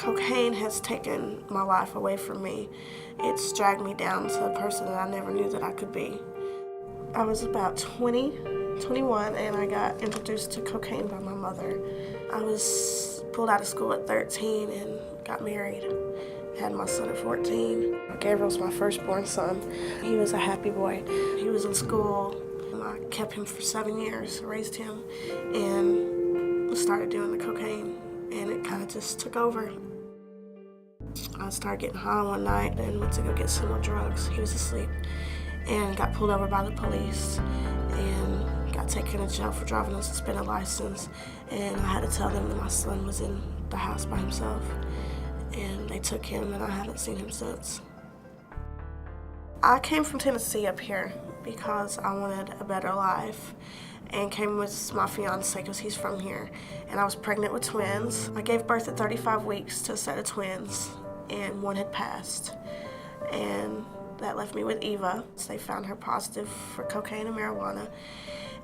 Cocaine has taken my life away from me. It's dragged me down to a person that I never knew that I could be. I was about 21, and I got introduced to cocaine by my mother. I was pulled out of school at 13 and got married. Had my son at 14. Gabriel was my firstborn son. He was a happy boy. He was in school. I kept him for 7 years, raised him, and started doing the cocaine, and it kind of just took over. I started getting high one night and went to go get some more drugs. He was asleep and got pulled over by the police and got taken to jail for driving on suspended license. And I had to tell them that my son was in the house by himself. And they took him, and I haven't seen him since. I came from Tennessee up here because I wanted a better life, and came with my fiance because he's from here. And I was pregnant with twins. I gave birth at 35 weeks to a set of twins, and one had passed. And that left me with Eva. So they found her positive for cocaine and marijuana,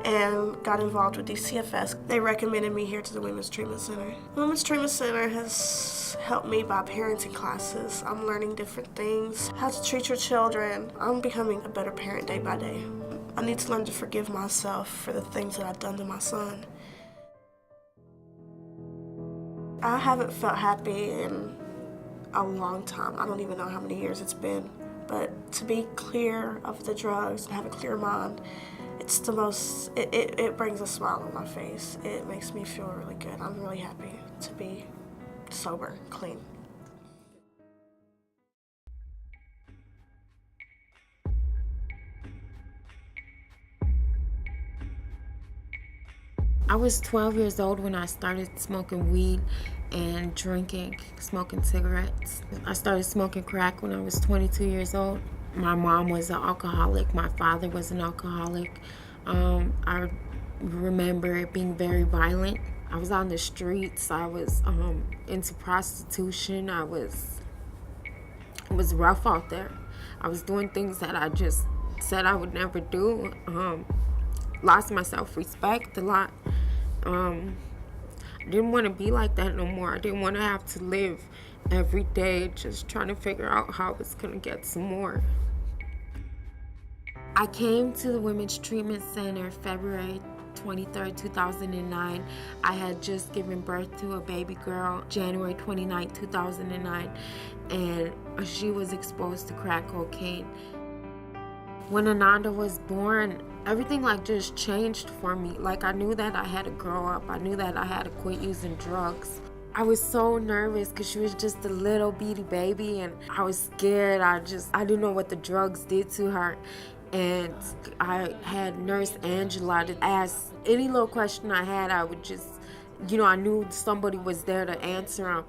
and got involved with DCFS. They recommended me here to the Women's Treatment Center. The Women's Treatment Center has helped me by parenting classes. I'm learning different things, how to treat your children. I'm becoming a better parent day by day. I need to learn to forgive myself for the things that I've done to my son. I haven't felt happy in a long time. I don't even know how many years it's been. But to be clear of the drugs and have a clear mind, it's the most, it brings a smile on my face. It makes me feel really good. I'm really happy to be sober, clean. I was 12 years old when I started smoking weed and drinking, smoking cigarettes. I started smoking crack when I was 22 years old. My mom was an alcoholic. My father was an alcoholic. I remember it being very violent. I was on the streets. I was into prostitution. It was rough out there. I was doing things that I just said I would never do. Lost my self-respect a lot. I didn't want to be like that no more. I didn't want to have to live every day just trying to figure out how I was going to get some more. I came to the Women's Treatment Center February 23rd, 2009. I had just given birth to a baby girl January 29th, 2009, and she was exposed to crack cocaine. When Ananda was born, everything just changed for me. I knew that I had to grow up. I knew that I had to quit using drugs. I was so nervous because she was just a little bitty baby, and I was scared. I didn't know what the drugs did to her. And I had Nurse Angela to ask any little question I had. I would just, I knew somebody was there to answer them.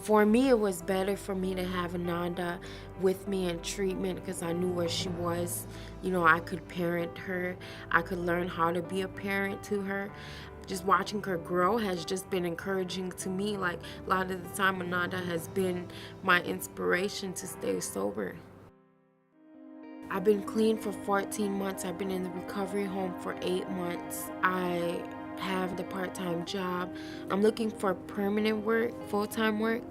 For me, it was better for me to have Ananda with me in treatment because I knew where she was. I could parent her. I could learn how to be a parent to her. Just watching her grow has just been encouraging to me. A lot of the time, Ananda has been my inspiration to stay sober. I've been clean for 14 months. I've been in the recovery home for 8 months. I have the part-time job. I'm looking for permanent work, full-time work.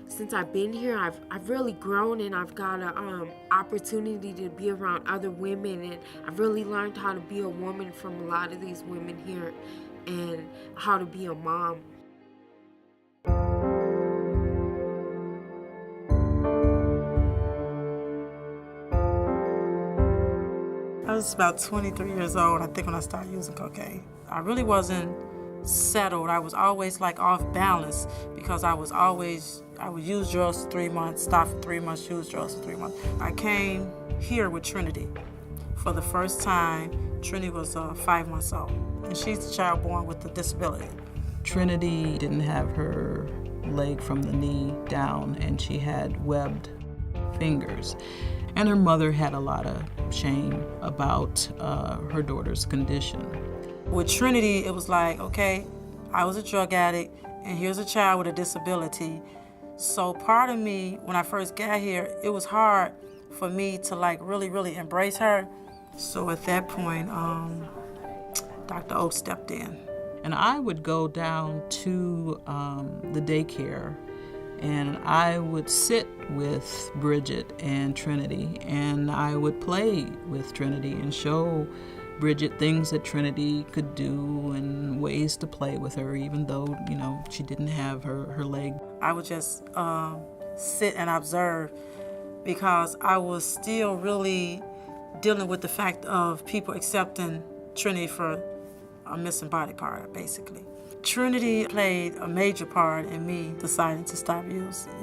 Since I've been here, I've really grown, and I've got an opportunity to be around other women, and I've really learned how to be a woman from a lot of these women here and how to be a mom. I was about 23 years old, I think, when I started using cocaine. I really wasn't settled. I was always off balance because I would use drugs for 3 months, stop for 3 months, use drugs for 3 months. I came here with Trinity for the first time. Trinity was 5 months old, and she's the child born with a disability. Trinity didn't have her leg from the knee down, and she had webbed fingers. And her mother had a lot of shame about her daughter's condition. With Trinity, it was okay, I was a drug addict, and here's a child with a disability. So part of me, when I first got here, it was hard for me to really, really embrace her. So at that point, Dr. O stepped in, And I would go down to the daycare, and I would sit with Bridget and Trinity, and I would play with Trinity and show Bridget things that Trinity could do and ways to play with her, even though, you know, she didn't have her leg. I would just sit and observe, because I was still really dealing with the fact of people accepting Trinity for a missing body part, basically. Trinity played a major part in me deciding to stop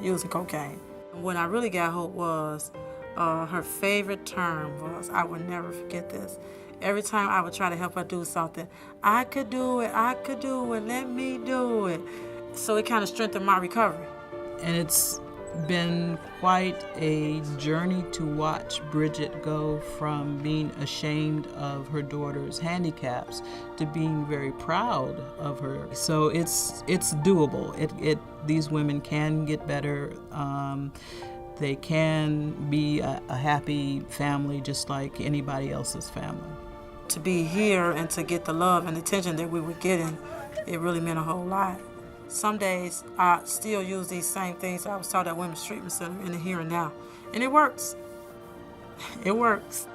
using cocaine. When I really got hooked was her favorite term was, I would never forget this. Every time I would try to help her do something, I could do it, let me do it. So it kind of strengthened my recovery. And it's been quite a journey to watch Bridget go from being ashamed of her daughter's handicaps to being very proud of her. So it's doable. These women can get better. They can be a happy family just like anybody else's family. To be here and to get the love and attention that we were getting, it really meant a whole lot. Some days I still use these same things I was taught at Women's Treatment Center in the here and now. And it works. It works.